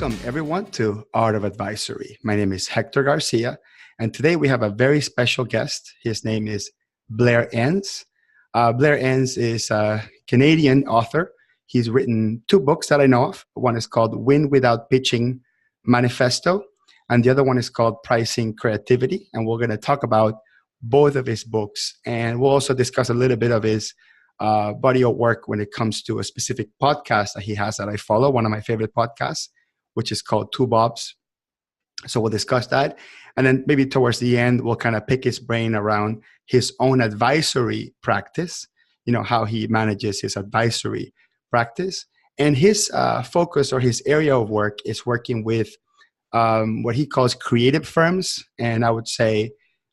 Welcome everyone to Art of Advisory. My name is Hector Garcia, and today we have a very special guest. His name is Blair Enns. Blair Enns is a Canadian author. He's written two books that I know of. One is called Win Without Pitching Manifesto, and the other one is called Pricing Creativity. And we're going to talk about both of his books, and we'll also discuss a little bit of his body of work when it comes to a specific podcast that he has that I follow, one of my favorite podcasts, which is called Two Bobs. So we'll discuss that. And then maybe towards the end, we'll kind of pick his brain around his own advisory practice, how he manages his advisory practice. And his focus or his area of work is working with what he calls creative firms. And I would say,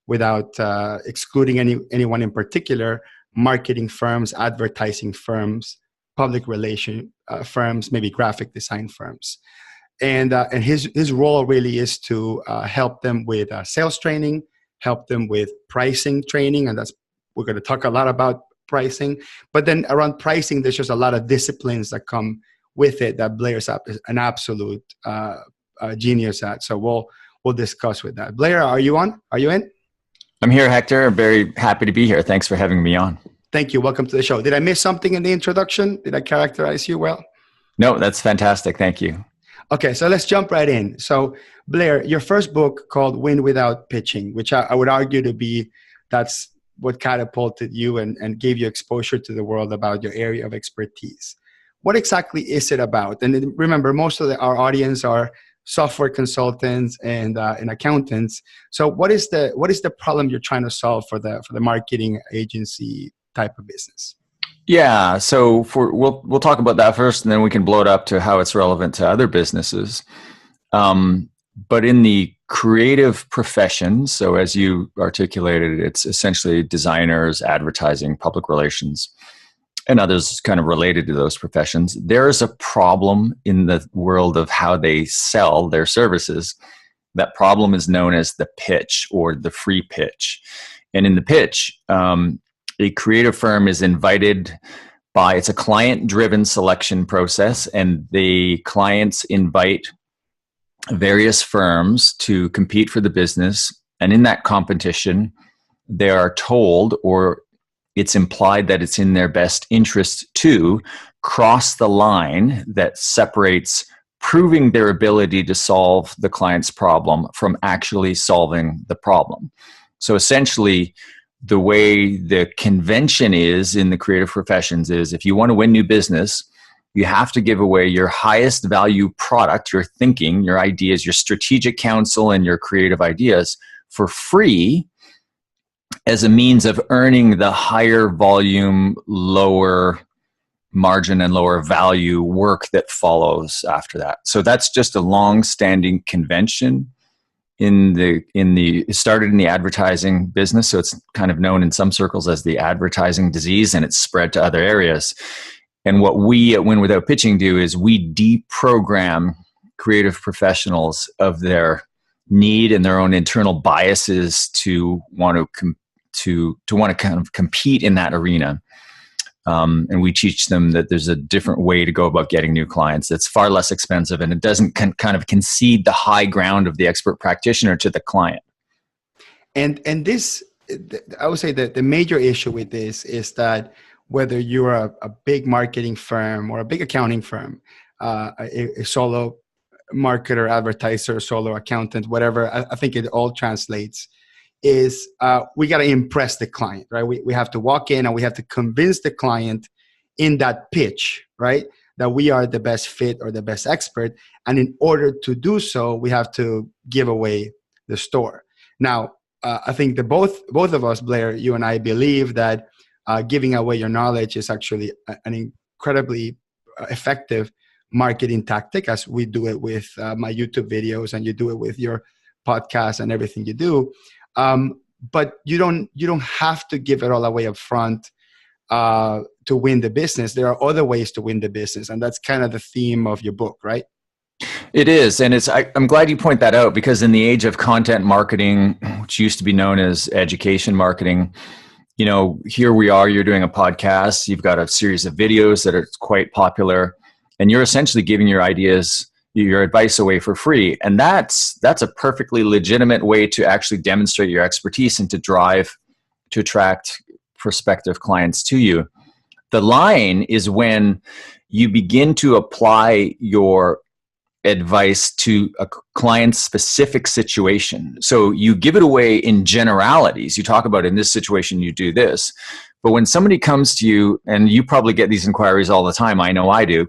without excluding anyone in particular, marketing firms, advertising firms, public relation firms, maybe graphic design firms. And his role really is to help them with sales training, help them with pricing training, and we're going to talk a lot about pricing. But then around pricing, there's just a lot of disciplines that come with it that Blair's an absolute genius at. So we'll discuss with that. Blair, are you on? Are you in? I'm here, Hector. I'm very happy to be here. Thanks for having me on. Thank you. Welcome to the show. Did I miss something in the introduction? Did I characterize you well? No, that's fantastic. Thank you. Okay, so let's jump right in. So, Blair, your first book called Win Without Pitching, which I would argue to be that's what catapulted you and gave you exposure to the world about your area of expertise. What exactly is it about? And remember, most of our audience are software consultants and accountants. So, what is the problem you're trying to solve for the marketing agency type of business? Yeah, so we'll talk about that first, and then we can blow it up to how it's relevant to other businesses. But in the creative professions, so as you articulated, it's essentially designers, advertising, public relations, and others kind of related to those professions. There is a problem in the world of how they sell their services. That problem is known as the pitch or the free pitch. And in the pitch, a creative firm is invited it's a client-driven selection process, and the clients invite various firms to compete for the business. And in that competition, they are told, or it's implied that it's in their best interest to cross the line that separates proving their ability to solve the client's problem from actually solving the problem. So essentially, the way the convention is in the creative professions is if you want to win new business, you have to give away your highest value product, your thinking, your ideas, your strategic counsel, and your creative ideas for free as a means of earning the higher volume, lower margin, and lower value work that follows after that. So that's just a long-standing convention. It started in the advertising business, so it's kind of known in some circles as the advertising disease, and it's spread to other areas. And what we at Win Without Pitching do is we deprogram creative professionals of their need and their own internal biases to want to kind of compete in that arena. And we teach them that there's a different way to go about getting new clients that's far less expensive, and it doesn't kind of concede the high ground of the expert practitioner to the client. And this, I would say that the major issue with this is that whether you're a big marketing firm or a big accounting firm, a solo marketer, advertiser, solo accountant, whatever, I think it all translates, is we got to impress the client, right? We have to walk in and we have to convince the client in that pitch, right, that we are the best fit or the best expert. And in order to do so, we have to give away the store. Now, I think that both of us, Blair, you and I, believe that giving away your knowledge is actually an incredibly effective marketing tactic, as we do it with my YouTube videos, and you do it with your podcast and everything you do. But you don't have to give it all away up front to win the business. There are other ways to win the business, and that's kind of the theme of your book, right? It is, and I'm glad you point that out, because in the age of content marketing, which used to be known as education marketing, here we are, you're doing a podcast, you've got a series of videos that are quite popular, and you're essentially giving your ideas your advice away for free. And that's a perfectly legitimate way to actually demonstrate your expertise and to attract prospective clients to you. The line is when you begin to apply your advice to a client's specific situation. So you give it away in generalities. You talk about, in this situation, you do this. But when somebody comes to you, and you probably get these inquiries all the time, I know I do,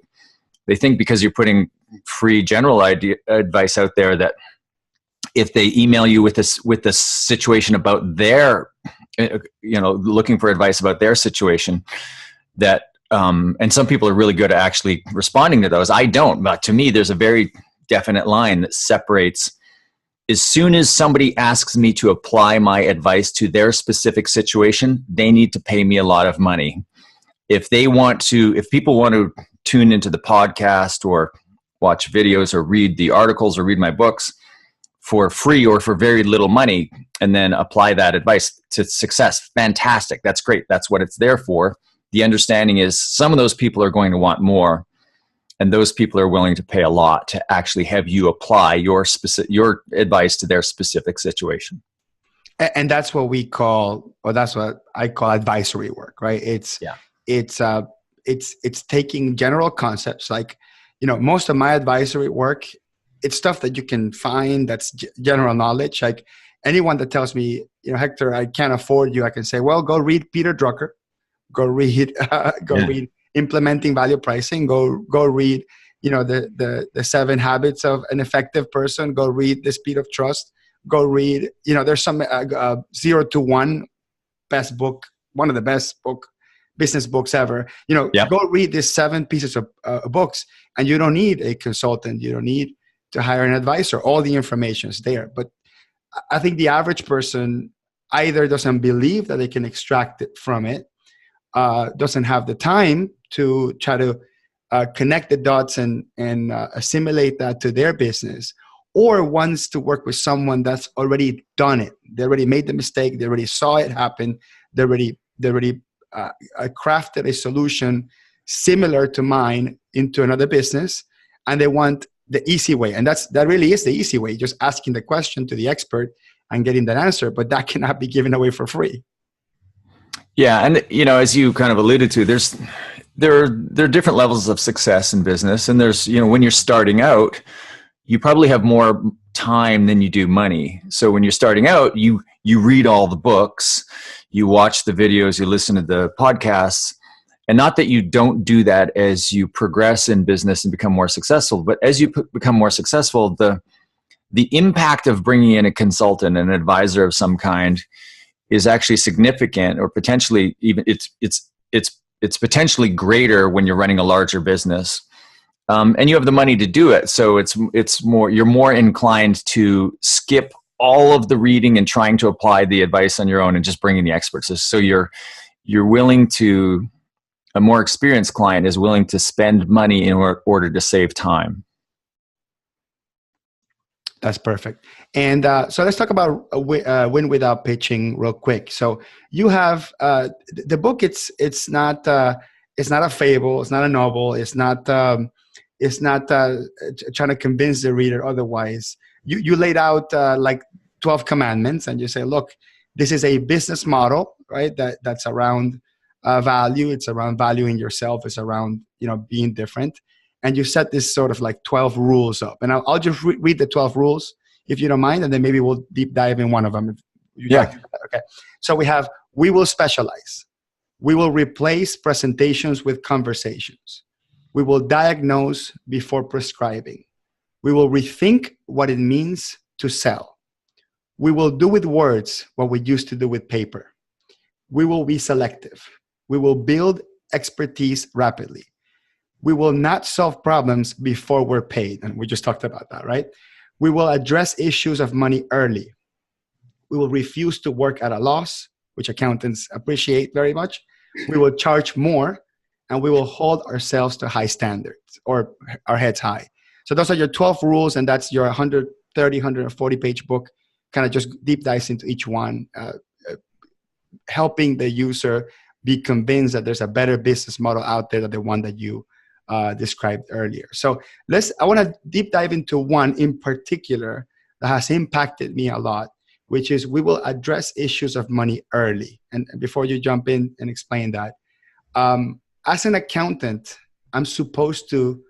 they think because you're putting free general advice out there that if they email you with this situation about their, looking for advice about their situation, that and some people are really good at actually responding to those. I don't, but to me, there's a very definite line that separates. As soon as somebody asks me to apply my advice to their specific situation, they need to pay me a lot of money. If people want to tune into the podcast or watch videos or read the articles or read my books for free or for very little money, and then apply that advice to success, fantastic. That's great. That's what it's there for. The understanding is some of those people are going to want more, and those people are willing to pay a lot to actually have you apply your advice to their specific situation. And that's what we call, or that's what I call advisory work, right? It's taking general concepts like, most of my advisory work, it's stuff that you can find that's general knowledge. Like anyone that tells me, Hector, I can't afford you, I can say, well, go read Peter Drucker. Go read read Implementing Value Pricing. Go read the 7 Habits of an Effective Person. Go read The Speed of Trust. Go read there's some 0 to 1 best book, one of the best business books ever. Go read these 7 pieces of books, and you don't need a consultant. You don't need to hire an advisor. All the information is there. But I think the average person either doesn't believe that they can extract it from it, doesn't have the time to try to connect the dots and assimilate that to their business, or wants to work with someone that's already done it. They already made the mistake. They already saw it happen. They already crafted a solution similar to mine into another business, and they want the easy way. And that really is the easy way, just asking the question to the expert and getting that answer. But that cannot be given away for free. Yeah, and as you kind of alluded to, there are different levels of success in business, and there's when you're starting out, you probably have more time than you do money. So when you're starting out, you read all the books, you watch the videos, you listen to the podcasts, and not that you don't do that as you progress in business and become more successful, but as you become more successful, the impact of bringing in a consultant, an advisor of some kind, is actually significant, or potentially even it's potentially greater when you're running a larger business, and you have the money to do it. So you're more inclined to skip all of the reading and trying to apply the advice on your own and just bring in the experts. So you're willing to, a more experienced client is willing to spend money in order to save time. That's perfect. And so let's talk about win without pitching real quick. So you have the book. It's not a fable. It's not a novel. It's not trying to convince the reader otherwise. You laid out like 12 commandments, and you say, look, this is a business model, right? That's around value. It's around valuing yourself. It's around being different. And you set this sort of like 12 rules up. And I'll just read the 12 rules, if you don't mind, and then maybe we'll deep dive in one of them. Yeah. Okay. So we will specialize. We will replace presentations with conversations. We will diagnose before prescribing. We will rethink what it means to sell. We will do with words what we used to do with paper. We will be selective. We will build expertise rapidly. We will not solve problems before we're paid. And we just talked about that, right? We will address issues of money early. We will refuse to work at a loss, which accountants appreciate very much. We will charge more, and we will hold ourselves to high standards, or our heads high. So those are your 12 rules, and that's your 130, 140 page book, kind of just deep dives into each one, helping the user be convinced that there's a better business model out there than the one that you described earlier. So I want to deep dive into one in particular that has impacted me a lot, which is we will address issues of money early. And before you jump in and explain that, as an accountant, I'm supposed to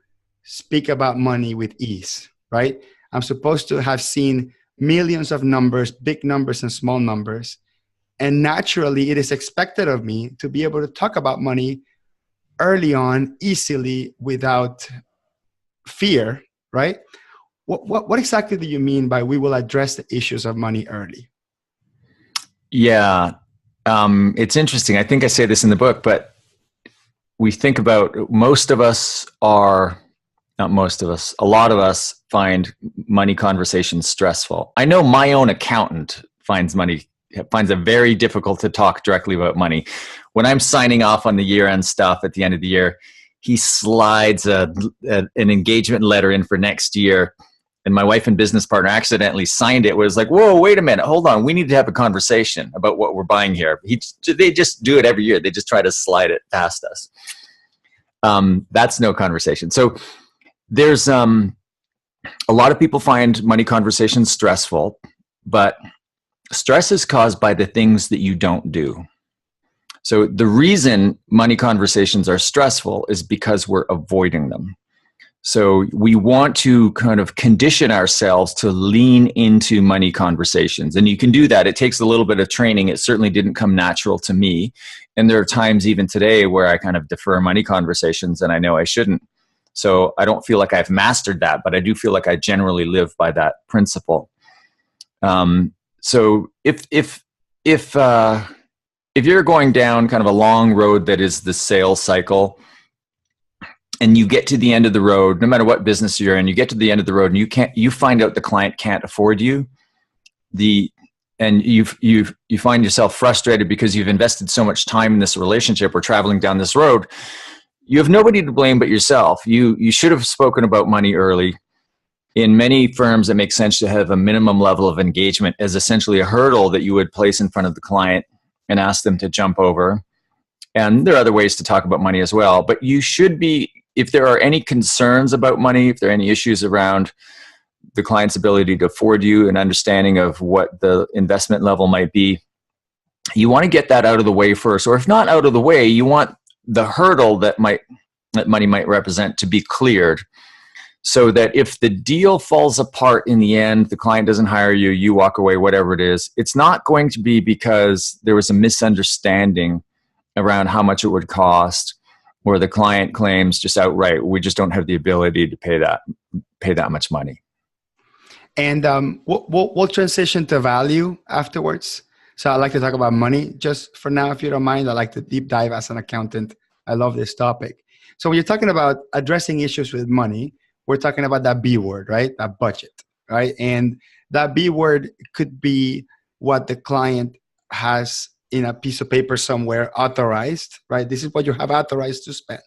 speak about money with ease, right? I'm supposed to have seen millions of numbers, big numbers and small numbers. And naturally, it is expected of me to be able to talk about money early on, easily, without fear, right? What exactly do you mean by we will address the issues of money early? Yeah, it's interesting. I think I say this in the book, but we think about a lot of us find money conversations stressful. I know my own accountant finds it very difficult to talk directly about money. When I'm signing off on the year-end stuff at the end of the year, he slides an engagement letter in for next year, and my wife and business partner accidentally signed it. It was like, whoa, wait a minute, hold on. We need to have a conversation about what we're buying here. They just do it every year. They just try to slide it past us. That's no conversation. So there's a lot of people find money conversations stressful, but stress is caused by the things that you don't do. So the reason money conversations are stressful is because we're avoiding them. So we want to kind of condition ourselves to lean into money conversations. And you can do that. It takes a little bit of training. It certainly didn't come natural to me. And there are times even today where I kind of defer money conversations and I know I shouldn't. So I don't feel like I've mastered that, but I do feel like I generally live by that principle. So if you're going down kind of a long road that is the sales cycle, and you get to the end of the road, no matter what business you're in, you get to the end of the road and you find out the client can't afford you, and you find yourself frustrated because you've invested so much time in this relationship or traveling down this road. You have nobody to blame but yourself. You should have spoken about money early. In many firms, it makes sense to have a minimum level of engagement as essentially a hurdle that you would place in front of the client and ask them to jump over. And there are other ways to talk about money as well. But you should be, if there are any concerns about money, if there are any issues around the client's ability to afford you, an understanding of what the investment level might be, you want to get that out of the way first. Or if not out of the way, you want the hurdle that money might represent to be cleared, so that if the deal falls apart in the end, the client doesn't hire you, you walk away, whatever it is, it's not going to be because there was a misunderstanding around how much it would cost, or the client claims just outright, we just don't have the ability to pay that much money. And we'll transition to value afterwards. So I'd like to talk about money just for now, if you don't mind. I like to deep dive as an accountant. I love this topic. So when you're talking about addressing issues with money, we're talking about that B word, right? That budget, right? And that B word could be what the client has in a piece of paper somewhere authorized, right? This is what you have authorized to spend.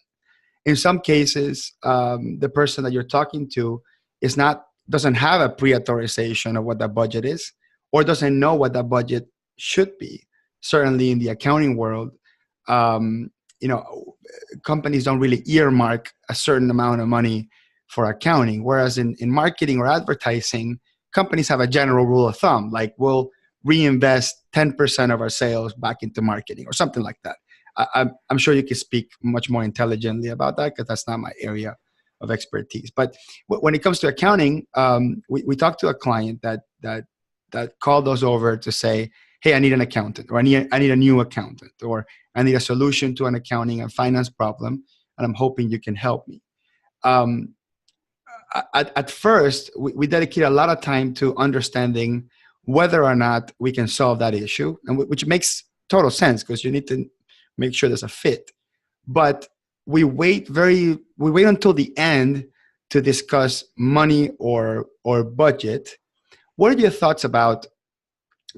In some cases, the person that you're talking to doesn't have a pre-authorization of what that budget is, or doesn't know what that budget should be. Certainly in the accounting world, companies don't really earmark a certain amount of money for accounting. Whereas in marketing or advertising, companies have a general rule of thumb, like we'll reinvest 10% of our sales back into marketing or something like that. I'm sure you can speak much more intelligently about that because that's not my area of expertise. But when it comes to accounting, we talked to a client that called us over to say, hey, I need an accountant, or I need a new accountant, or I need a solution to an accounting and finance problem, and I'm hoping you can help me. At first, we dedicate a lot of time to understanding whether or not we can solve that issue, and which makes total sense because you need to make sure there's a fit. But we wait until the end to discuss money or budget. What are your thoughts about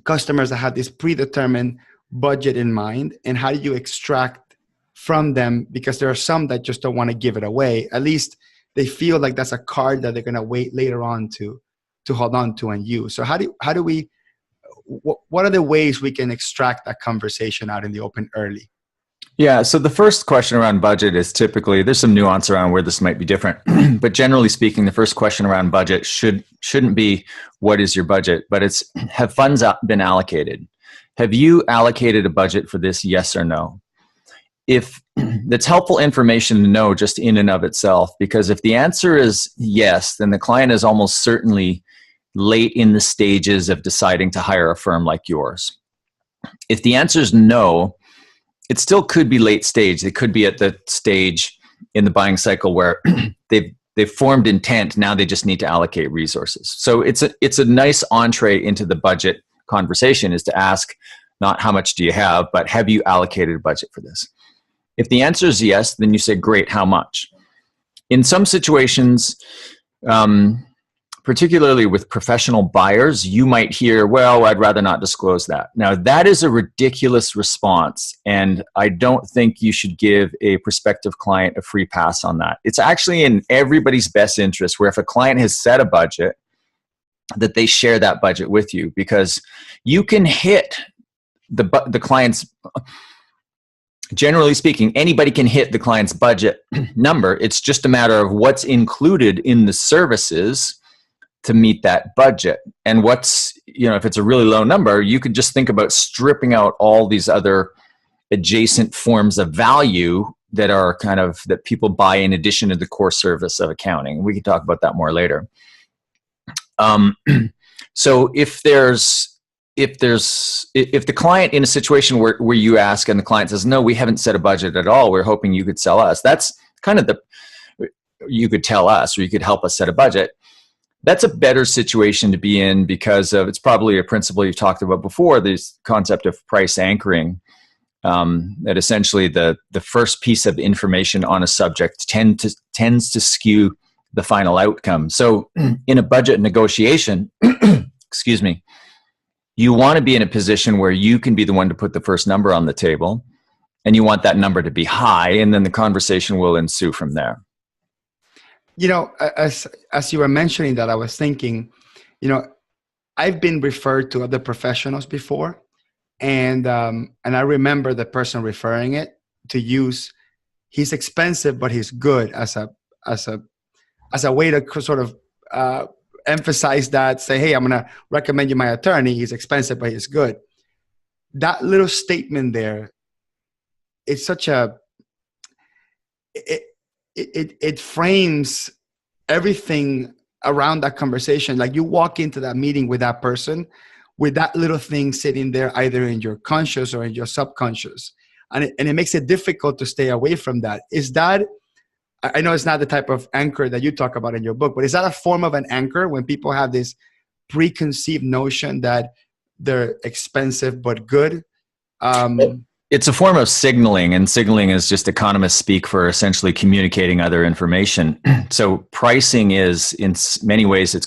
customers that have this predetermined budget in mind, and how do you extract from them? Because there are some that just don't want to give it away. At least they feel like that's a card that they're going to wait later on to hold on to and use. So what are the ways we can extract that conversation out in the open early? Yeah, so the first question around budget is typically, there's some nuance around where this might be different, but generally speaking, the first question around budget shouldn't be what is your budget, but it's have funds been allocated? Have you allocated a budget for this, yes or no? If that's helpful information to know just in and of itself, because if the answer is yes, then the client is almost certainly late in the stages of deciding to hire a firm like yours. If the answer is no, it still could be late stage. They could be at the stage in the buying cycle where they've formed intent. Now they just need to allocate resources. So it's a nice entree into the budget conversation, is to ask not how much do you have, but have you allocated a budget for this? If the answer is yes, then you say, great, how much? In some situations, particularly with professional buyers, you might hear, well, I'd rather not disclose that. Now, that is a ridiculous response, and I don't think you should give a prospective client a free pass on that. It's actually in everybody's best interest where if a client has set a budget, that they share that budget with you, because you can hit the client's, generally speaking, anybody can hit the client's budget number. It's just a matter of what's included in the services to meet that budget. And if it's a really low number, you could just think about stripping out all these other adjacent forms of value that are that people buy in addition to the core service of accounting. We can talk about that more later. So if the client in a situation where you ask and the client says, no, we haven't set a budget at all, we're hoping you could sell us. That's you could tell us, or you could help us set a budget. That's a better situation to be in, because it's probably a principle you've talked about before, this concept of price anchoring, that essentially the first piece of information on a subject tends to skew the final outcome. So in a budget negotiation, excuse me, you want to be in a position where you can be the one to put the first number on the table, and you want that number to be high, and then the conversation will ensue from there. As you were mentioning that, I was thinking, I've been referred to other professionals before, and I remember the person referring it to use, he's expensive but he's good, as a way to sort of emphasize that, say, hey, I'm going to recommend you my attorney. He's expensive but he's good. That little statement there, it's such it frames everything around that conversation. Like, you walk into that meeting with that person with that little thing sitting there, either in your conscious or in your subconscious. And it makes it difficult to stay away from that. Is that, I know it's not the type of anchor that you talk about in your book, but is that a form of an anchor when people have this preconceived notion that they're expensive but good? It's a form of signaling, and signaling is just economists speak for essentially communicating other information. So pricing is, in many ways, it's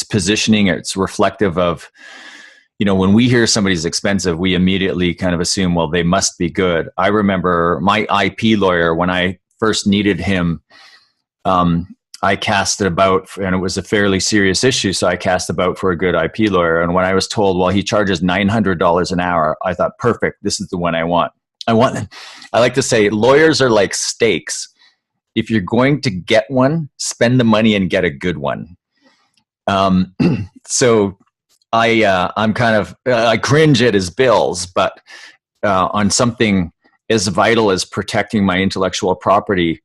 positioning. It's reflective of, when we hear somebody's expensive, we immediately kind of assume, well, they must be good. I remember my IP lawyer, when I first needed him, I cast it about, and it was a fairly serious issue, so I cast about for a good IP lawyer. And when I was told, well, he charges $900 an hour, I thought, perfect, this is the one I want. I like to say, lawyers are like steaks. If you're going to get one, spend the money and get a good one. So I cringe at his bills, but on something as vital as protecting my intellectual property,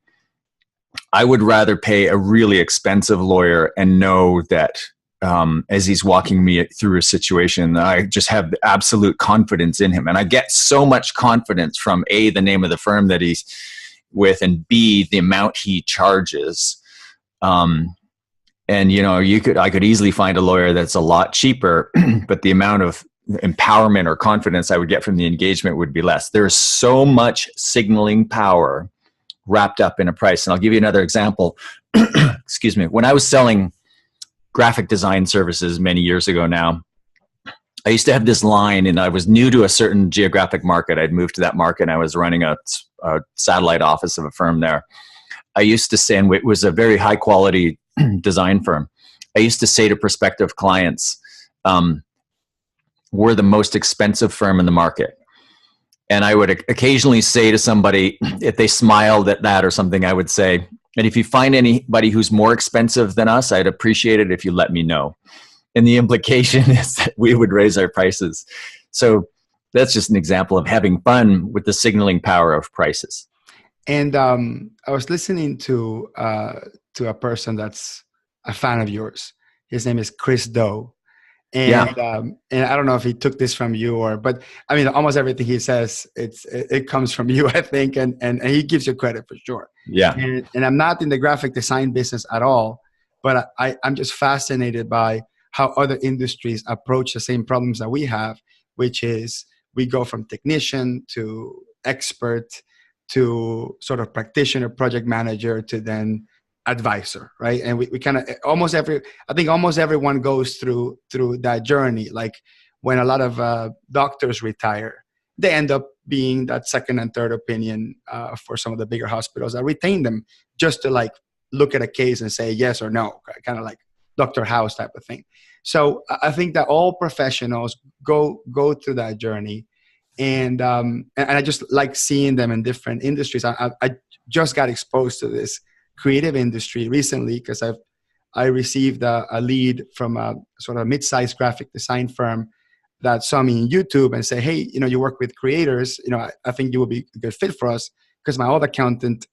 I would rather pay a really expensive lawyer and know that as he's walking me through a situation, I just have the absolute confidence in him. And I get so much confidence from A, the name of the firm that he's with, and B, the amount he charges. And I could easily find a lawyer that's a lot cheaper, but the amount of empowerment or confidence I would get from the engagement would be less. There's so much signaling power wrapped up in a price. And I'll give you another example. Excuse me. When I was selling graphic design services many years ago now, I used to have this line, and I was new to a certain geographic market. I'd moved to that market, and I was running a satellite office of a firm there. I used to say, and it was a very high quality design firm, I used to say to prospective clients, we're the most expensive firm in the market. And I would occasionally say to somebody, if they smiled at that or something, I would say, and if you find anybody who's more expensive than us, I'd appreciate it if you let me know. And the implication is that we would raise our prices. So that's just an example of having fun with the signaling power of prices. And I was listening to a person that's a fan of yours. His name is Chris Doe. And I don't know if he took this from you but I mean, almost everything he says, it comes from you, I think, and he gives you credit for sure. Yeah. And I'm not in the graphic design business at all, but I'm just fascinated by how other industries approach the same problems that we have, which is we go from technician to expert to sort of practitioner, project manager, to then advisor, right? And we kind of I think almost everyone goes through that journey. Like when a lot of doctors retire, they end up being that second and third opinion for some of the bigger hospitals that retain them just to like look at a case and say yes or no, kind of like Dr. House type of thing. So I think that all professionals go through that journey. And I just like seeing them in different industries. I just got exposed to this creative industry recently because I received a lead from a sort of mid-sized graphic design firm that saw me on YouTube and say, hey, you work with creators, I think you would be a good fit for us, because my old accountant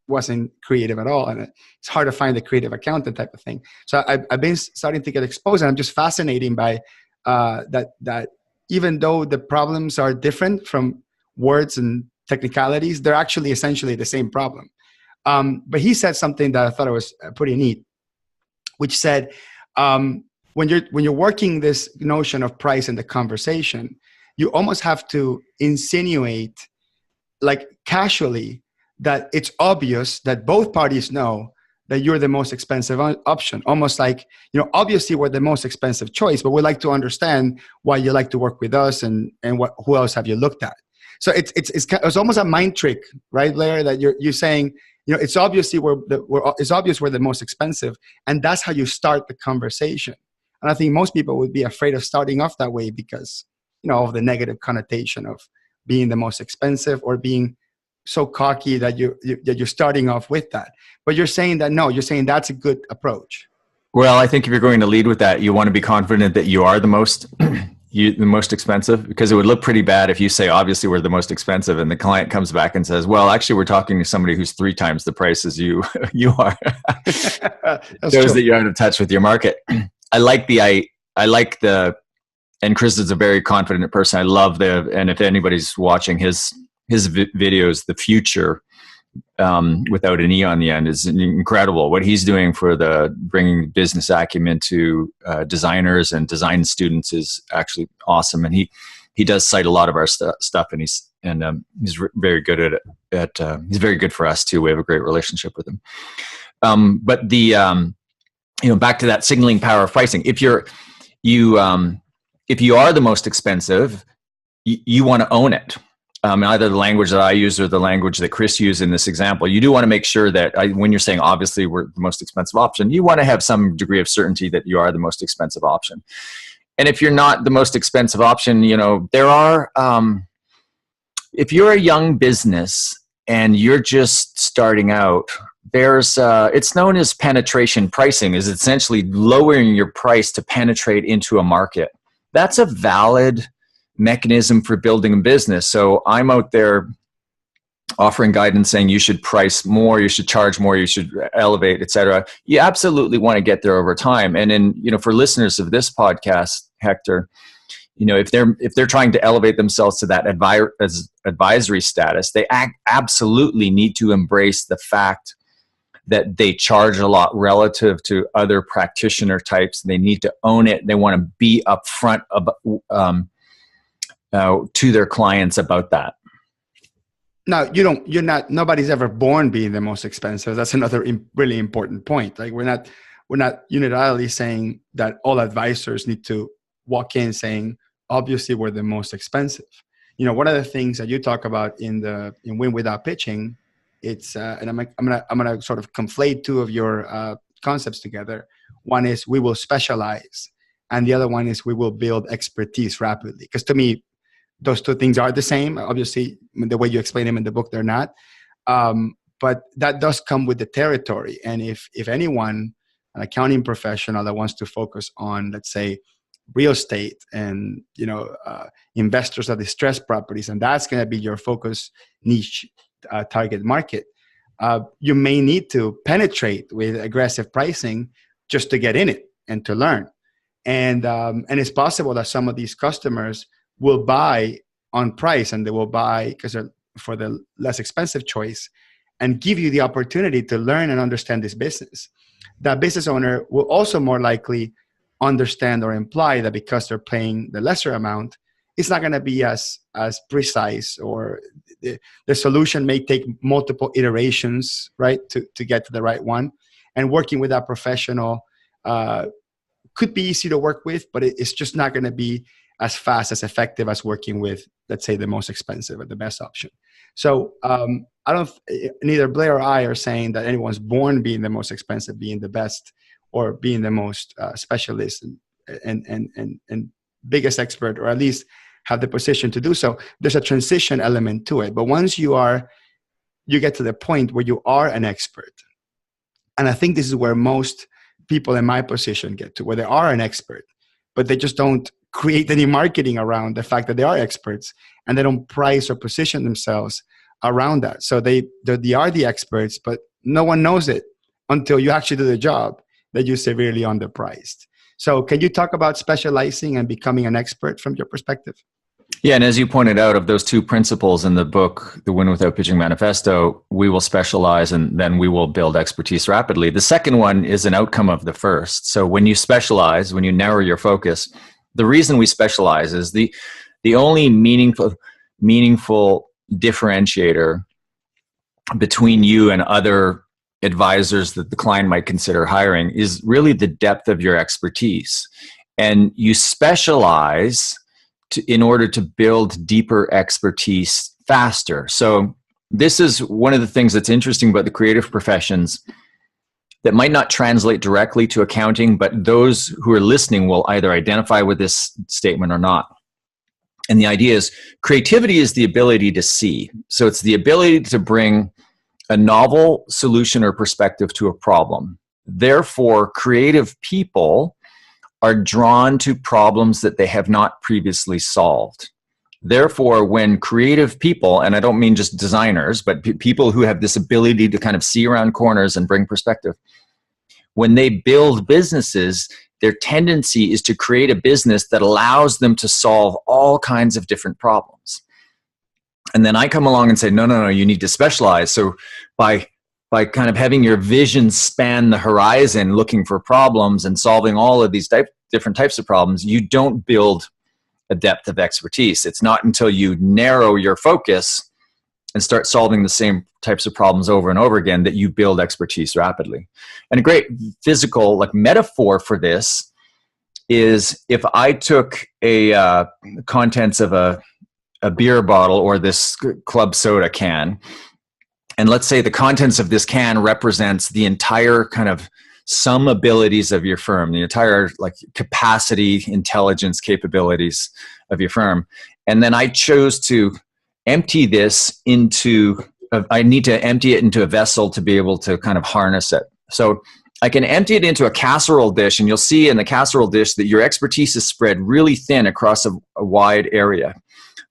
wasn't creative at all, and it's hard to find a creative accountant type of thing. So I've been starting to get exposed, and I'm just fascinated by that even though the problems are different from words and technicalities, they're actually essentially the same problem. But he said something that I thought was pretty neat, which said, when you're working this notion of price in the conversation, you almost have to insinuate, like casually, that it's obvious that both parties know that you're the most expensive option. Almost like, obviously we're the most expensive choice, but we'd like to understand why you like to work with us and who else have you looked at. So it's almost a mind trick, right, Blair? That you're saying, it's obviously it's obvious we're the most expensive, and that's how you start the conversation. And I think most people would be afraid of starting off that way because, of the negative connotation of being the most expensive or being so cocky that you're starting off with that. But you're saying that no, you're saying that's a good approach. Well, I think if you're going to lead with that, you want to be confident that you are the most the most expensive, because it would look pretty bad if you say, obviously we're the most expensive, and the client comes back and says, well, actually we're talking to somebody who's 3 times the price as you are. Shows that you're out of touch with your market. I like the and Chris is a very confident person. I love and if anybody's watching his videos, the future, without an E on the end, is incredible. What he's doing for bringing business acumen to designers and design students is actually awesome. And he does cite a lot of our stuff, and he's very good at it. He's very good for us too. We have a great relationship with him. But back to that signaling power of pricing. If you are the most expensive, you want to own it. Either the language that I use or the language that Chris used in this example, you do want to make sure that when you're saying obviously we're the most expensive option, you want to have some degree of certainty that you are the most expensive option. And if you're not the most expensive option, there are, if you're a young business and you're just starting out, it's known as penetration pricing, is essentially lowering your price to penetrate into a market. That's a valid mechanism for building a business. So I'm out there offering guidance saying you should price more, you should charge more, you should elevate, etc. You absolutely want to get there over time. And for listeners of this podcast, Hector, if they're trying to elevate themselves to that advisory status, they absolutely need to embrace the fact that they charge a lot relative to other practitioner types. They need to own it. They want to be upfront to their clients about that. No, nobody's ever born being the most expensive. That's another really important point. Like we're not unilaterally saying that all advisors need to walk in saying, obviously we're the most expensive. One of the things that you talk about in Win Without Pitching, it's and I'm gonna sort of conflate two of your concepts together. One is we will specialize, and the other one is we will build expertise rapidly. Because to me, those two things are the same. Obviously, the way you explain them in the book, they're not. But that does come with the territory. And if anyone, an accounting professional that wants to focus on, let's say, real estate and investors of distressed properties, and that's going to be your focus niche target market, you may need to penetrate with aggressive pricing just to get in it and to learn. And it's possible that some of these customers will buy on price, and they will buy because they're for the less expensive choice, and give you the opportunity to learn and understand this business. That business owner will also more likely understand or imply that because they're paying the lesser amount, it's not going to be as precise, or the solution may take multiple iterations, right, to get to the right one. And working with that professional could be easy to work with, but it's just not going to be as fast, as effective as working with, let's say, the most expensive or the best option. So neither Blair or I are saying that anyone's born being the most expensive, being the best, or being the most specialist and biggest expert, or at least have the position to do so. There's a transition element to it. But once you get to the point where you are an expert, and I think this is where most people in my position get to, where they are an expert, but they just don't create any marketing around the fact that they are experts, and they don't price or position themselves around that. So they are the experts, but no one knows it until you actually do the job, that you're severely underpriced. So can you talk about specializing and becoming an expert from your perspective? Yeah, and as you pointed out, of those two principles in the book, The Win Without Pitching Manifesto, we will specialize and then we will build expertise rapidly. The second one is an outcome of the first. So when you specialize, when you narrow your focus, the reason we specialize is the only meaningful differentiator between you and other advisors that the client might consider hiring is really the depth of your expertise. And you specialize in order to build deeper expertise faster. So this is one of the things that's interesting about the creative professions that might not translate directly to accounting, but those who are listening will either identify with this statement or not. And the idea is creativity is the ability to see. So it's the ability to bring a novel solution or perspective to a problem. Therefore, creative people are drawn to problems that they have not previously solved. Therefore, when creative people, and I don't mean just designers, but people who have this ability to kind of see around corners and bring perspective, when they build businesses, their tendency is to create a business that allows them to solve all kinds of different problems. And then I come along and say, no, you need to specialize. So by kind of having your vision span the horizon, looking for problems and solving all of these different types of problems, you don't build a depth of expertise. It's not until you narrow your focus and start solving the same types of problems over and over again that you build expertise rapidly. And a great physical metaphor for this is if I took a contents of a beer bottle or this club soda can, and let's say the contents of this can represents the entire kind of sum abilities of your firm, the entire capacity, intelligence, capabilities of your firm. And then I chose to empty this I need to empty it into a vessel to be able to kind of harness it. So I can empty it into a casserole dish, and you'll see in the casserole dish that your expertise is spread really thin across a wide area.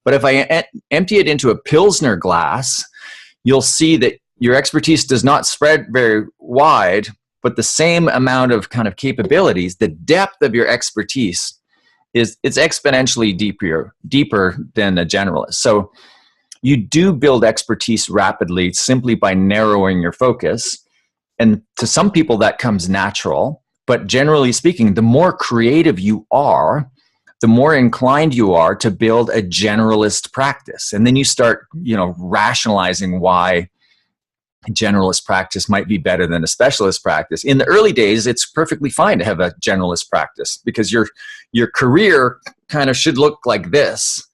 But if I empty it into a Pilsner glass, you'll see that your expertise does not spread very wide, but the same amount of kind of capabilities, the depth of your expertise it's exponentially deeper than a generalist. So you do build expertise rapidly simply by narrowing your focus. And to some people that comes natural, but generally speaking, the more creative you are, the more inclined you are to build a generalist practice. And then you start, rationalizing why generalist practice might be better than a specialist practice. In the early days, it's perfectly fine to have a generalist practice because your career kind of should look like this.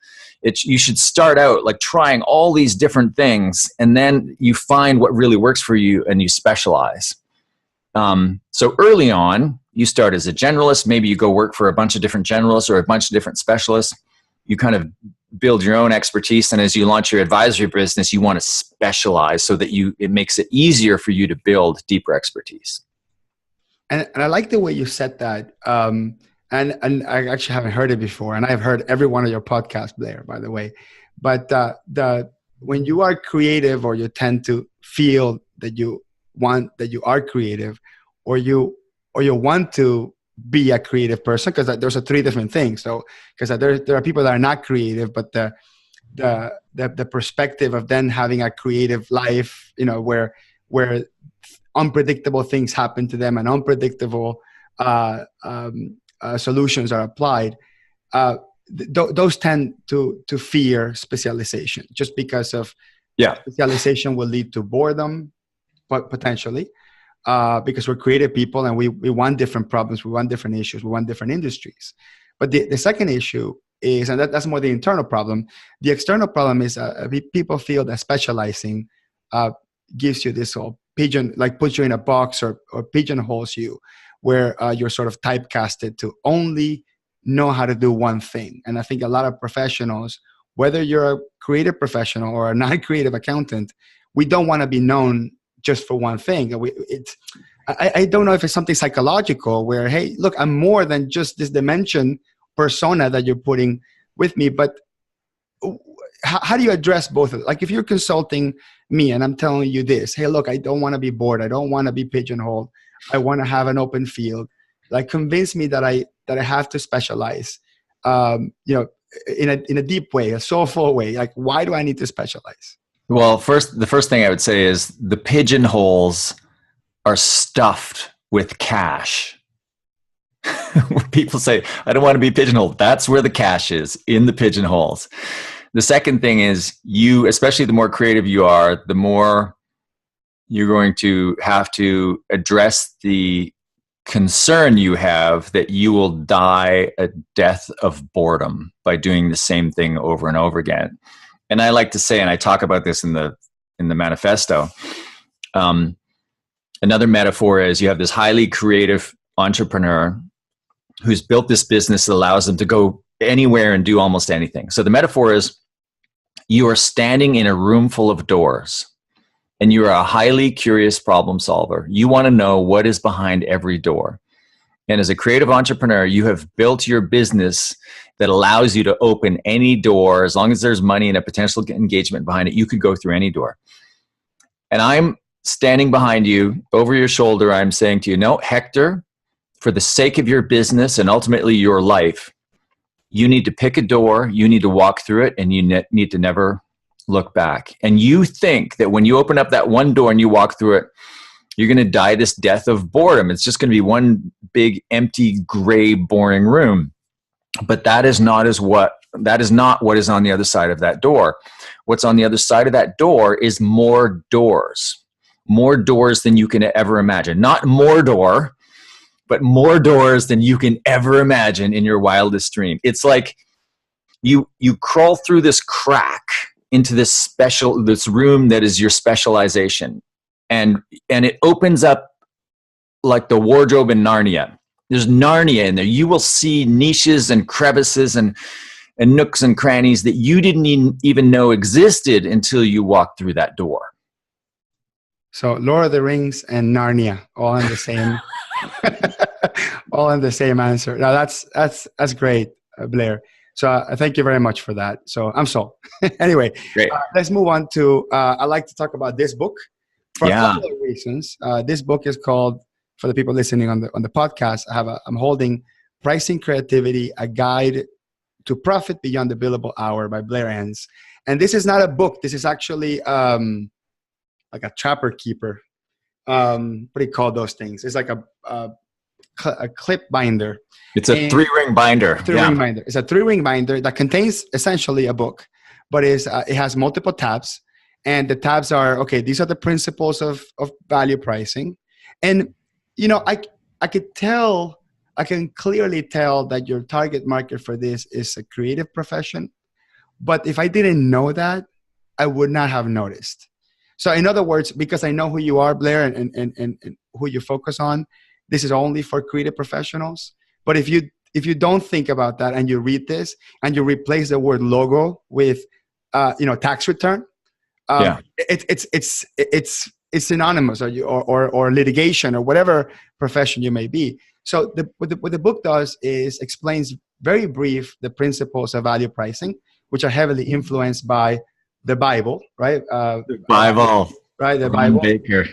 You should start out trying all these different things, and then you find what really works for you and you specialize. So early on, you start as a generalist. Maybe you go work for a bunch of different generalists or a bunch of different specialists. You kind of build your own expertise. And as you launch your advisory business, you want to specialize so that it makes it easier for you to build deeper expertise. And I like the way you said that. And I actually haven't heard it before. And I've heard every one of your podcasts, Blair, by the way. But when you are creative, or you tend to feel that you are creative, or you want to be a creative person, because there's three different things. So because there are people that are not creative, but the perspective of then having a creative life, where unpredictable things happen to them and unpredictable solutions are applied. Those tend to fear specialization, just because of specialization will lead to boredom, potentially, because we're creative people and we want different problems, we want different issues, we want different industries. But the second issue is, and that's more the internal problem. The external problem is people feel that specializing gives you this whole puts you in a box, or pigeonholes you, where you're sort of typecasted to only know how to do one thing. And I think a lot of professionals, whether you're a creative professional or a non-creative accountant, we don't want to be known just for one thing. I don't know if it's something psychological where, hey, look, I'm more than just this dimension persona that you're putting with me. But how do you address both of it? Like if you're consulting me and I'm telling you this, hey, look, I don't want to be bored. I don't want to be pigeonholed. I want to have an open field. Like convince me that I have to specialize, in a deep way, a soulful way. Like, why do I need to specialize? Well, the first thing I would say is the pigeonholes are stuffed with cash. When people say, I don't want to be pigeonholed, that's where the cash is, in the pigeonholes. The second thing is especially the more creative you are, the more you're going to have to address the concern you have that you will die a death of boredom by doing the same thing over and over again. And I like to say, and I talk about this in the manifesto, another metaphor is you have this highly creative entrepreneur who's built this business that allows them to go anywhere and do almost anything. So the metaphor is you are standing in a room full of doors and you are a highly curious problem solver. You want to know what is behind every door. And as a creative entrepreneur, you have built your business that allows you to open any door. As long as there's money and a potential engagement behind it, you could go through any door. And I'm standing behind you, over your shoulder, I'm saying to you, no, Hector, for the sake of your business and ultimately your life, you need to pick a door, you need to walk through it, and you need to never look back. And you think that when you open up that one door and you walk through it, you're going to die this death of boredom. It's just going to be one big, empty, gray, boring room. But that is not what is on the other side of that door. What's on the other side of that door is more doors than you can ever imagine. Not Mordor, but more doors than you can ever imagine in your wildest dream. It's like you crawl through this crack into this room that is your specialization. And it opens up like the wardrobe in Narnia. There's Narnia in there. You will see niches and crevices and nooks and crannies that you didn't even know existed until you walked through that door. So Lord of the Rings and Narnia, all in the same, all in the same answer. Now that's great, Blair. So thank you very much for that. So I'm sold. Anyway, great. Let's move on to. I'd like to talk about this book for a couple of reasons. This book is called, for the people listening on the podcast, I'm holding Pricing Creativity: A Guide to Profit Beyond the Billable Hour by Blair Enns. And this is not a book. This is actually like a trapper keeper. What do you call those things? It's like a clip binder. It's a three-ring binder. Three-ring binder. It's a three-ring binder that contains essentially a book, but it has multiple tabs. And the tabs are, okay, these are the principles of value pricing. And, I can clearly tell that your target market for this is a creative profession. But if I didn't know that, I would not have noticed. So in other words, because I know who you are, Blair, and who you focus on, this is only for creative professionals. But if if you don't think about that and you read this and you replace the word logo with, tax return, Yeah. it's synonymous, or litigation, or whatever profession you may be. So what the book does is explains very brief the principles of value pricing, which are heavily influenced by the Bible, right? The Bible. Right, the Ron Bible. Baker.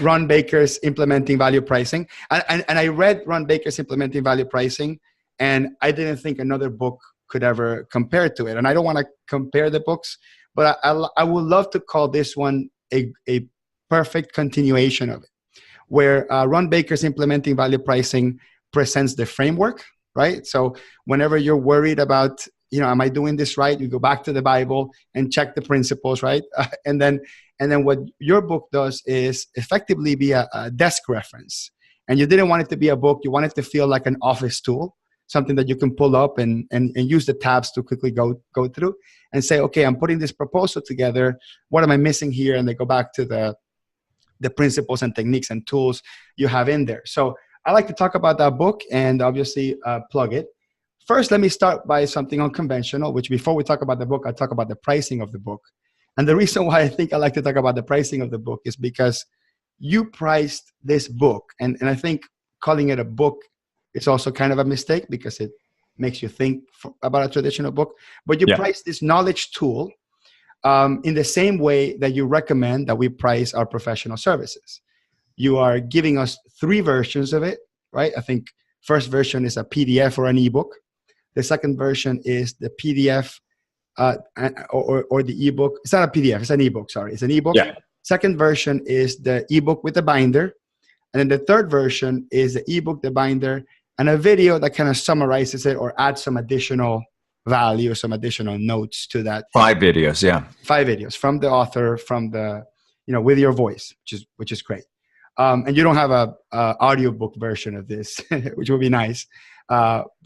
Ron Baker's Implementing Value Pricing. And I read Ron Baker's Implementing Value Pricing, and I didn't think another book could ever compare to it. And I don't want to compare the books, but I would love to call this one a perfect continuation of it, where Ron Baker's Implementing Value Pricing presents the framework, right? So whenever you're worried about, am I doing this right? You go back to the Bible and check the principles, right? And then what your book does is effectively be a desk reference. And you didn't want it to be a book. You want it to feel like an office tool, something that you can pull up and use the tabs to quickly go through and say, okay, I'm putting this proposal together. What am I missing here? And they go back to the principles and techniques and tools you have in there. So I like to talk about that book and obviously plug it. First, let me start by something unconventional, which before we talk about the book, I talk about the pricing of the book. And the reason why I think I like to talk about the pricing of the book is because you priced this book. And I think calling it a book is also kind of a mistake because it makes you think about a traditional book. But you priced this knowledge tool in the same way that you recommend that we price our professional services. You are giving us 3 versions of it, right? I think first version is a PDF or an ebook. The second version is the PDF or the ebook. It's not a PDF, it's an ebook, sorry. It's an ebook. Yeah. Second version is the ebook with the binder. And then the third version is the ebook, the binder, and a video that kind of summarizes it or adds some additional value or some additional notes to that. 5 videos, yeah. 5 videos from the author, from the, with your voice, which is great. And you don't have a audiobook version of this, which would be nice.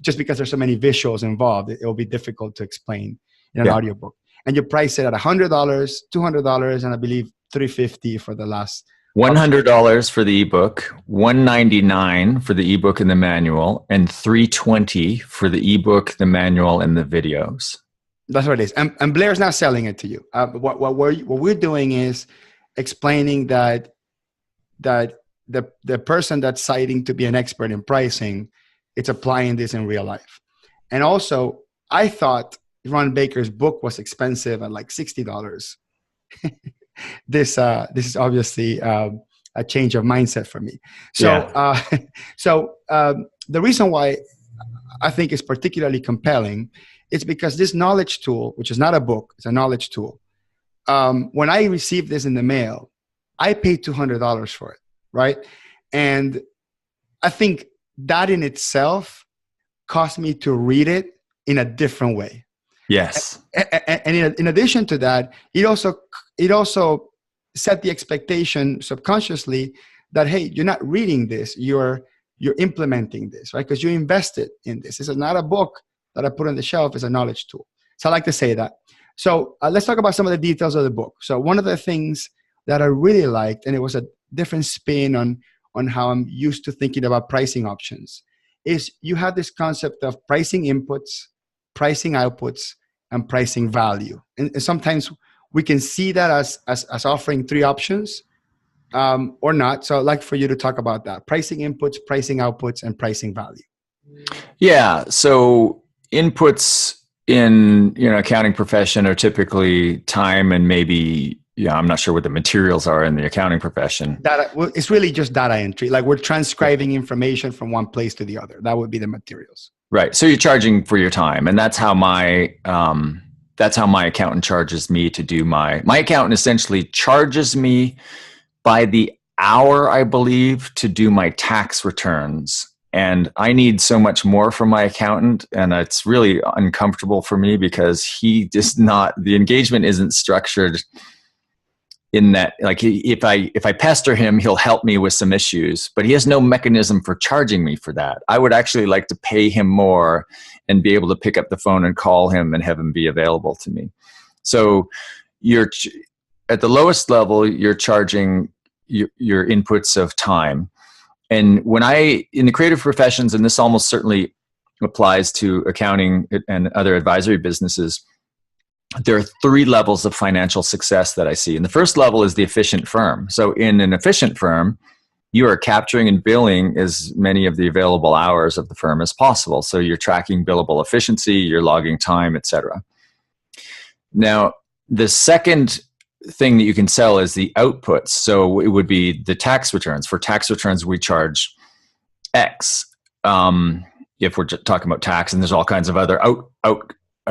Just because there's so many visuals involved, it will be difficult to explain in an audiobook. And you price it at $100, $200, and I believe $350 for the last. $100 for the ebook, $199 for the ebook and the manual, and $320 for the ebook, the manual, and the videos. That's what it is. And Blair's not selling it to you. What we're doing is explaining that the person that's citing to be an expert in pricing, it's applying this in real life. And also, I thought Ron Baker's book was expensive at like $60. This is obviously a change of mindset for me. So the reason why I think it's particularly compelling is because this knowledge tool, which is not a book, it's a knowledge tool. When I received this in the mail, I paid $200 for it, right? And I think that in itself caused me to read it in a different way. Yes. And in addition to that, it also set the expectation subconsciously that, hey, you're not reading this, you're implementing this, right? Because you invested in this. This is not a book that I put on the shelf, it's a knowledge tool. So I like to say that. So let's talk about some of the details of the book. So one of the things that I really liked, and it was a different spin on how I'm used to thinking about pricing options, is you have this concept of pricing inputs, pricing outputs, and pricing value. And sometimes we can see that as offering 3 options or not. So I'd like for you to talk about that. Pricing inputs, pricing outputs, and pricing value. Yeah. So inputs in accounting profession are typically time and maybe, I'm not sure what the materials are in the accounting profession. It's really just data entry. Like we're transcribing information from one place to the other. That would be the materials. Right. So you're charging for your time, and that's how my accountant charges me to do my accountant essentially charges me by the hour, I believe, to do my tax returns. And I need so much more from my accountant, and it's really uncomfortable for me because the engagement isn't structured in that, like, if I pester him, he'll help me with some issues, but he has no mechanism for charging me for that. I would actually like to pay him more and be able to pick up the phone and call him and have him be available to me. So you're at the lowest level, you're charging your inputs of time. And when in the creative professions, and this almost certainly applies to accounting and other advisory businesses, there are 3 levels of financial success that I see. And the first level is the efficient firm. So in an efficient firm, you are capturing and billing as many of the available hours of the firm as possible. So you're tracking billable efficiency, you're logging time, etc. Now, the second thing that you can sell is the outputs. So it would be the tax returns. For tax returns, we charge X. If we're talking about tax, and there's all kinds of other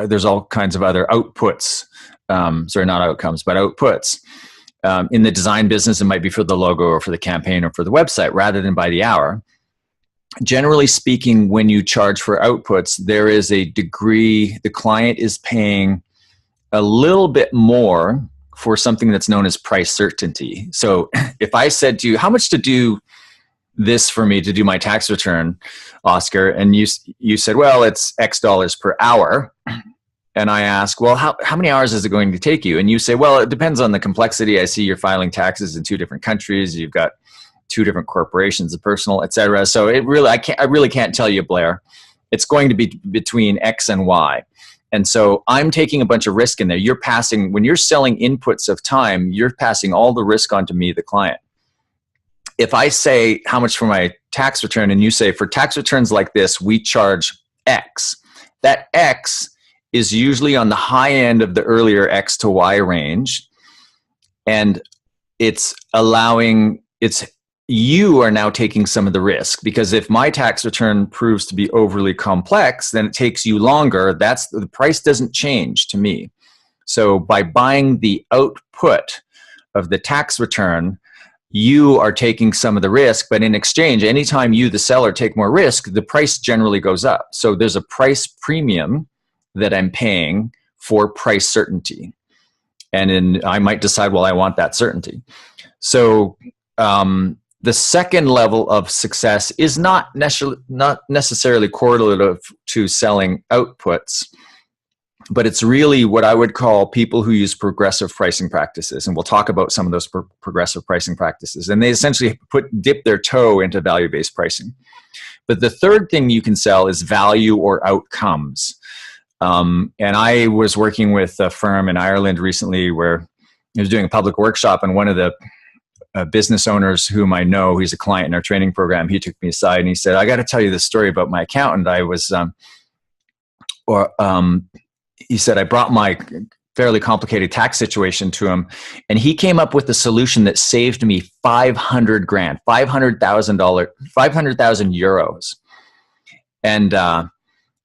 there's all kinds of other outputs. Sorry, not outcomes, but outputs. In the design business, it might be for the logo or for the campaign or for the website rather than by the hour. Generally speaking, when you charge for outputs, there is a degree, the client is paying a little bit more for something that's known as price certainty. So if I said to you, how much to do this for me to do my tax return, Oscar, and you said, well, it's X dollars per hour. And I ask, well, how many hours is it going to take you? And you say, well, it depends on the complexity. I see you're filing taxes in 2 different countries. You've got 2 different corporations, a personal, et cetera. So I really can't tell you, Blair. It's going to be between X and Y. And so I'm taking a bunch of risk in there. When you're selling inputs of time, you're passing all the risk onto me, the client. If I say how much for my tax return, and you say for tax returns like this, we charge X, that X is usually on the high end of the earlier X to Y range. And you are now taking some of the risk, because if my tax return proves to be overly complex, then it takes you longer. The price doesn't change to me. So by buying the output of the tax return, you are taking some of the risk, but in exchange, anytime you, the seller, take more risk, the price generally goes up. So there's a price premium that I'm paying for price certainty. And I might decide, well, I want that certainty. So the second level of success is not necessarily correlative to selling outputs, but it's really what I would call people who use progressive pricing practices. And we'll talk about some of those progressive pricing practices. And they essentially dip their toe into value-based pricing. But the third thing you can sell is value or outcomes. And I was working with a firm in Ireland recently where I was doing a public workshop, and one of the business owners whom I know, he's a client in our training program, he took me aside and he said, I got to tell you this story about my accountant. He said, I brought my fairly complicated tax situation to him, and he came up with a solution that saved me 500 grand, €500,000.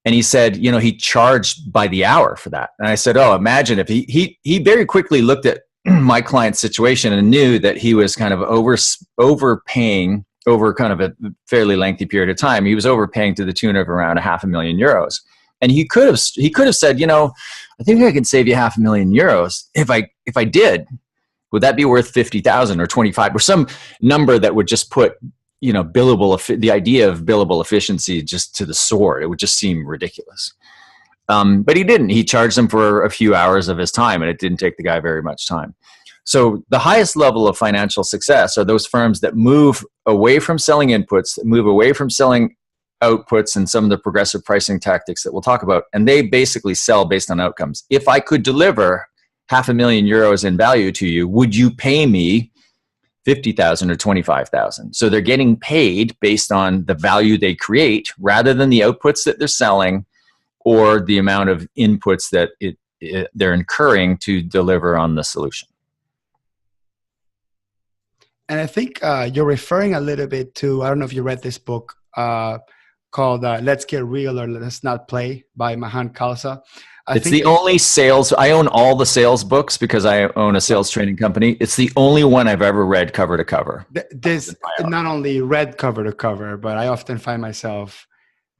And he said, he charged by the hour for that. And I said, oh, imagine if he very quickly looked at my client's situation and knew that he was kind of overpaying over kind of a fairly lengthy period of time. He was overpaying to the tune of around €500,000. And he could have said, I think I can save you €500,000 if I did. Would that be worth 50,000 or 25 or some number that would just put, the idea of billable efficiency just to the sword? It would just seem ridiculous. But he didn't. He charged him for a few hours of his time, and it didn't take the guy very much time. So the highest level of financial success are those firms that move away from selling inputs, that move away from selling outputs and some of the progressive pricing tactics that we'll talk about, and they basically sell based on outcomes. If I could deliver €500,000 in value to you, would you pay me 50,000 or 25,000? So they're getting paid based on the value they create rather than the outputs that they're selling or the amount of inputs that they're incurring to deliver on the solution. And I think you're referring a little bit to, I don't know if you read this book called Let's Get Real or Let's Not Play by Mahan Khalsa. It's the only sales, I own all the sales books because I own a sales training company. It's the only one I've ever read cover to cover. This not only read cover to cover, but I often find myself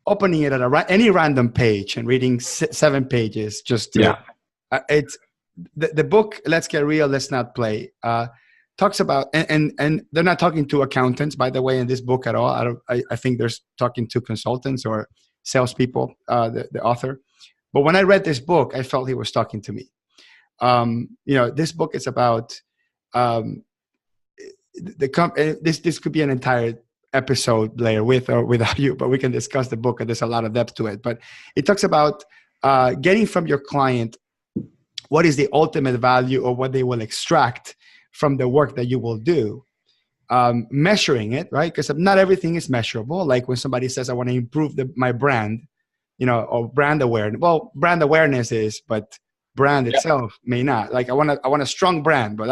opening it at any random page and reading 7 pages just to, it's the book, Let's Get Real, Let's Not Play, talks about, and they're not talking to accountants, by the way, in this book at all. I think they're talking to consultants or salespeople, the author. But when I read this book, I felt he was talking to me. This book is about this could be an entire episode, Blair, with or without you, but we can discuss the book, and there's a lot of depth to it. But it talks about getting from your client what is the ultimate value or what they will extract from the work that you will do. Measuring it, right? Because not everything is measurable. Like when somebody says, I want to improve my brand, or brand awareness. Well, brand awareness is, but brand itself may not. Like I want a strong brand, but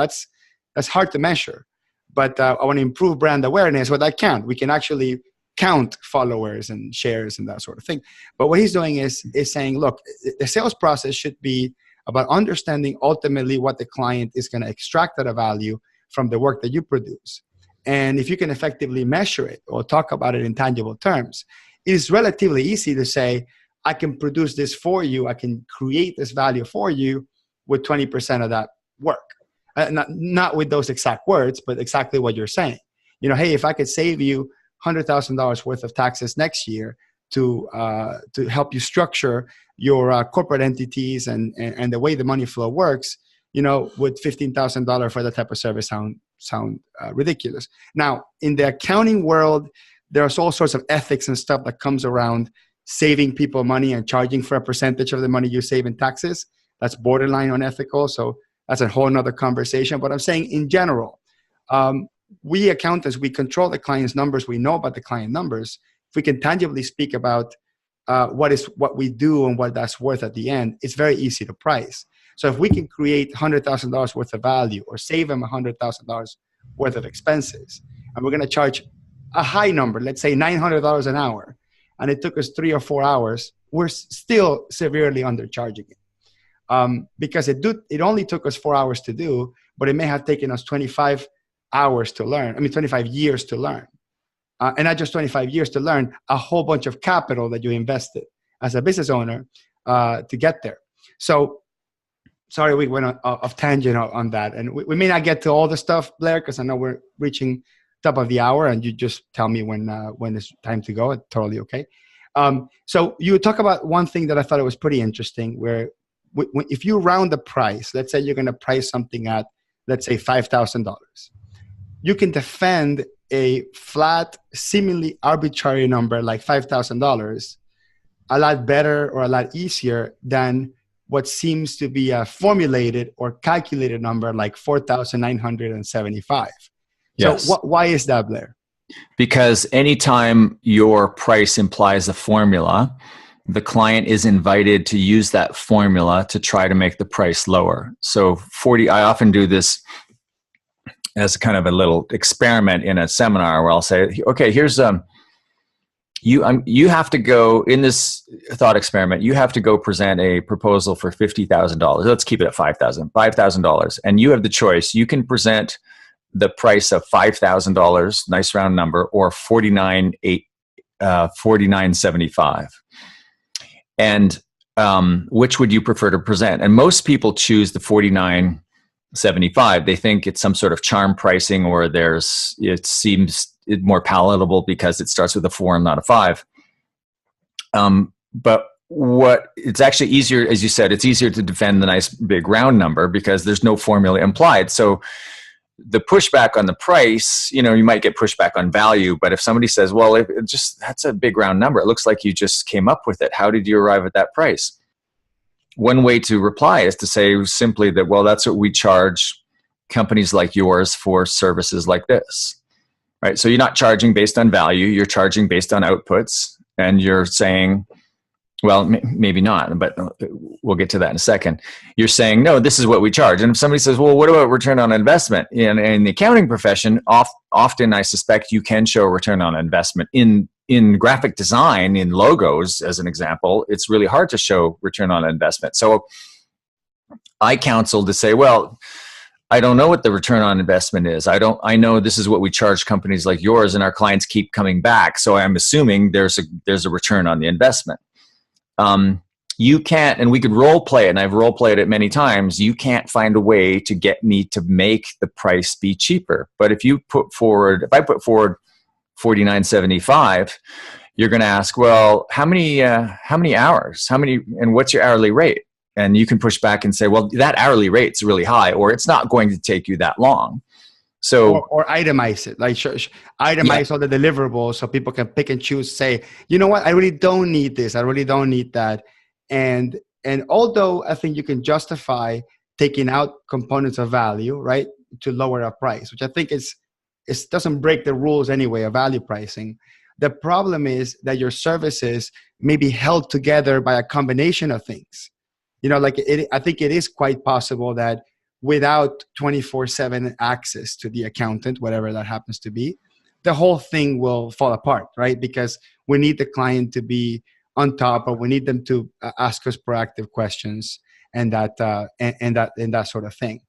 that's hard to measure. But I want to improve brand awareness, but I can't. We can actually count followers and shares and that sort of thing. But what he's doing is saying, look, the sales process should be about understanding ultimately what the client is going to extract out of value from the work that you produce. And if you can effectively measure it or talk about it in tangible terms, it is relatively easy to say, I can produce this for you. I can create this value for you with 20% of that work. Not with those exact words, but exactly what you're saying. Hey, if I could save you $100,000 worth of taxes next year to help you structure your corporate entities and the way the money flow works, with $15,000 for that type of service sound ridiculous. Now, in the accounting world, there's all sorts of ethics and stuff that comes around saving people money and charging for a percentage of the money you save in taxes. That's borderline unethical. So that's a whole nother conversation. But I'm saying in general, we accountants, we control the client's numbers. We know about the client numbers. If we can tangibly speak about what we do and what that's worth at the end, it's very easy to price. So if we can create $100,000 worth of value or save them $100,000 worth of expenses, and we're going to charge a high number, let's say $900 an hour, and it took us 3 or 4 hours, we're still severely undercharging it. Because it only took us 4 hours to do, but it may have taken us 25 hours to learn. 25 years to learn. And not just 25 years to learn, a whole bunch of capital that you invested as a business owner to get there. So, sorry, we went off tangent on that. And we may not get to all the stuff, Blair, because I know we're reaching top of the hour, and you just tell me when it's time to go. It's totally okay. So you talk about one thing that I thought it was pretty interesting, where if you round the price, let's say you're going to price something at, let's say $5,000, you can defend a flat, seemingly arbitrary number like $5,000 a lot better or a lot easier than what seems to be a formulated or calculated number like 4,975. Yes. So why is that, Blair? Because anytime your price implies a formula, the client is invited to use that formula to try to make the price lower. So I often do this as kind of a little experiment in a seminar where I'll say, okay, here's you have to go in this thought experiment. You have to go present a proposal for $50,000. Let's keep it at $5,000, and you have the choice. You can present the price of $5,000, nice round number, or $49,775. And which would you prefer to present? And most people choose the $49,775. They think it's some sort of charm pricing, or it seems more palatable because it starts with a 4 and not a 5. But it's actually easier, as you said, it's easier to defend the nice big round number because there's no formula implied. So the pushback on the price, you might get pushback on value, but if somebody says, well, that's a big round number, it looks like you just came up with it. How did you arrive at that price? One way to reply is to say simply that, well, that's what we charge companies like yours for services like this, right? So you're not charging based on value, you're charging based on outputs, and you're saying, well, maybe not, but we'll get to that in a second. You're saying, no, this is what we charge. And if somebody says, well, what about return on investment? In the accounting profession, often I suspect you can show return on investment. In graphic design, in logos, as an example, it's really hard to show return on investment. So I counsel to say, well, I don't know what the return on investment is. I know this is what we charge companies like yours, and our clients keep coming back. So I'm assuming there's a return on the investment. You can't, and we could role play it, and I've role played it many times. You can't find a way to get me to make the price be cheaper. But if I put forward $49.75, you're going to ask, well, how many hours? And what's your hourly rate? And you can push back and say, well, that hourly rate's really high, or it's not going to take you that long. So or itemize it, like itemize all the deliverables so people can pick and choose, say, you know what, I really don't need this, I really don't need that. And although I think you can justify taking out components of value, right, to lower a price, which I think it doesn't break the rules anyway of value pricing. The problem is that your services may be held together by a combination of things. Like I think it is quite possible that without 24/7 access to the accountant, whatever that happens to be, the whole thing will fall apart, right? Because we need the client to be on top, or we need them to ask us proactive questions and that sort of thing.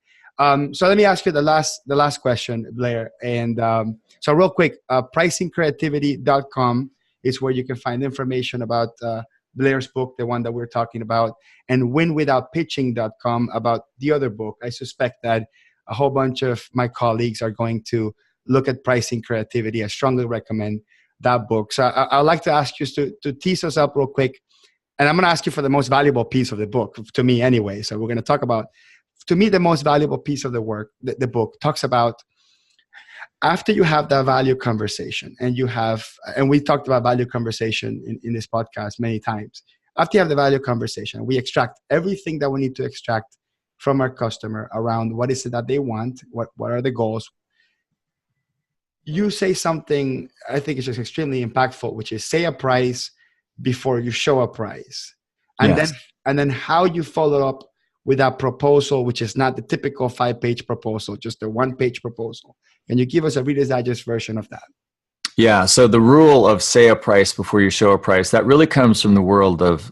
So let me ask you the last question, Blair. And so real quick, pricingcreativity.com is where you can find information about Blair's book, the one that we're talking about, and winwithoutpitching.com about the other book. I suspect that a whole bunch of my colleagues are going to look at Pricing Creativity. I strongly recommend that book. So I'd like to ask you to tease us up real quick. And I'm going to ask you for the most valuable piece of the book, to me anyway. So we're going to talk about, to me, the most valuable piece of the book talks about, after you have that value conversation, and we talked about value conversation in this podcast many times. After you have the value conversation, we extract everything that we need to extract from our customer around what is it that they want, what are the goals. You say something I think is just extremely impactful, which is say a price before you show a price. And yes. then how you follow up with that proposal, which is not the typical 5-page proposal, just a 1-page proposal. Can you give us a Reader's Digest version of that? Yeah. So the rule of say a price before you show a price, that really comes from the world of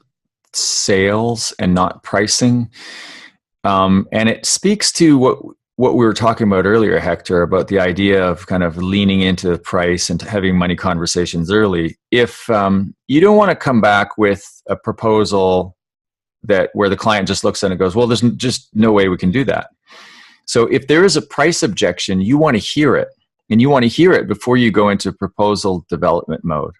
sales and not pricing. And it speaks to what we were talking about earlier, Hector, about the idea of kind of leaning into the price and having money conversations early. If you don't want to come back with a proposal where the client just looks at it and goes, well, there's just no way we can do that. So if there is a price objection, you want to hear it, and you want to hear it before you go into proposal development mode.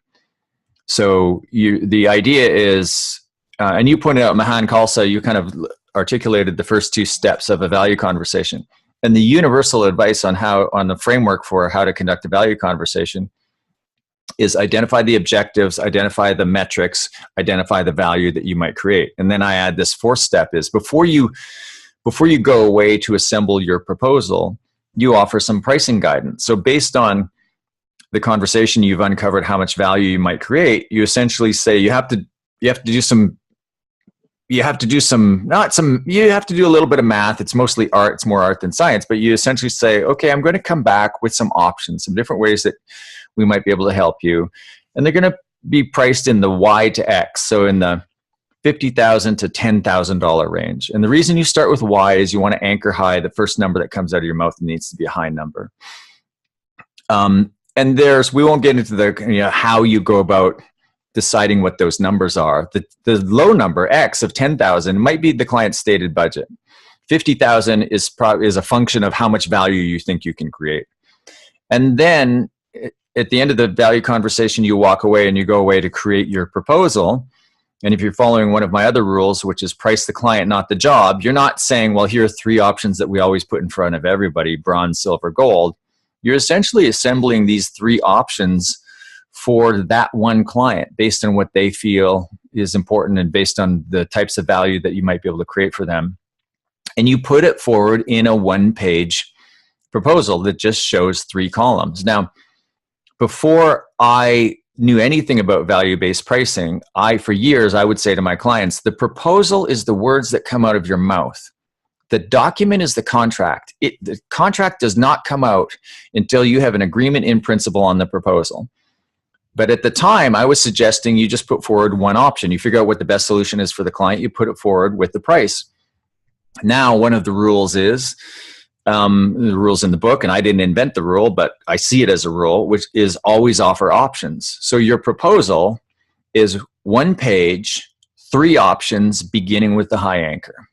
So the idea is, and you pointed out, Mahan Khalsa, you kind of articulated the first 2 steps of a value conversation. And the universal advice on the framework for how to conduct a value conversation is identify the objectives, identify the metrics, identify the value that you might create. And then I add this 4th step is before you go away to assemble your proposal, you offer some pricing guidance. So based on the conversation, you've uncovered how much value you might create. You essentially say you have to do a little bit of math. It's mostly art. It's more art than science. But you essentially say, okay, I'm going to come back with some options, some different ways that we might be able to help you. And they're going to be priced in the Y to X. So in the $50,000 to $10,000 range. And the reason you start with Y is you want to anchor high. The first number that comes out of your mouth needs to be a high number. And we won't get into how you go about deciding what those numbers are. The low number, X, of 10,000 might be the client's stated budget. 50,000 is a function of how much value you think you can create. And then at the end of the value conversation, you walk away and you go away to create your proposal. And if you're following one of my other rules, which is price the client, not the job, you're not saying, well, here are 3 options that we always put in front of everybody, bronze, silver, gold. You're essentially assembling these 3 options for that one client based on what they feel is important and based on the types of value that you might be able to create for them. And you put it forward in a 1-page proposal that just shows 3 columns. Now, before I knew anything about value-based pricing, for years, I would say to my clients, the proposal is the words that come out of your mouth. The document is the contract. The contract does not come out until you have an agreement in principle on the proposal. But at the time, I was suggesting you just put forward one option. You figure out what the best solution is for the client. You put it forward with the price. Now, one of the rules is, the rules in the book, and I didn't invent the rule, but I see it as a rule, which is always offer options. So your proposal is 1 page, 3 options, beginning with the high anchor.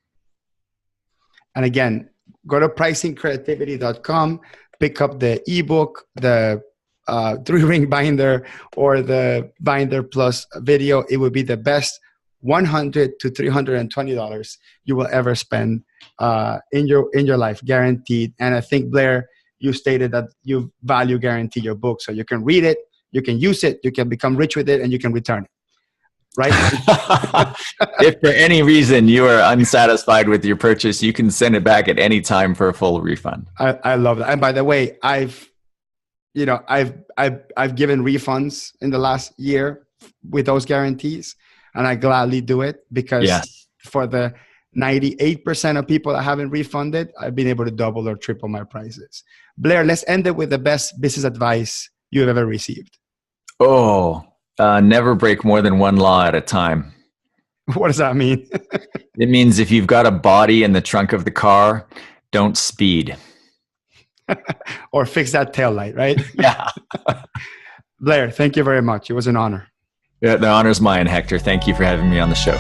And again, go to pricingcreativity.com, pick up the ebook, the 3-ring binder, or the binder plus video. It would be the best $100 to $320 you will ever spend in your life, guaranteed. And I think, Blair, you stated that you value guarantee your book. So you can read it, you can use it, you can become rich with it, and you can return it. Right? If for any reason you are unsatisfied with your purchase, you can send it back at any time for a full refund. I love that. And by the way, I've given refunds in the last year with those guarantees, and I gladly do it because for the 98% of people that haven't refunded, I've been able to double or triple my prices. Blair, let's end it with the best business advice you've ever received. Never break more than one law at a time. What does that mean? It means if you've got a body in the trunk of the car, don't speed. Or fix that taillight, right? Yeah. Blair, thank you very much. It was an honor. Yeah, the honor's mine, Hector. Thank you for having me on the show.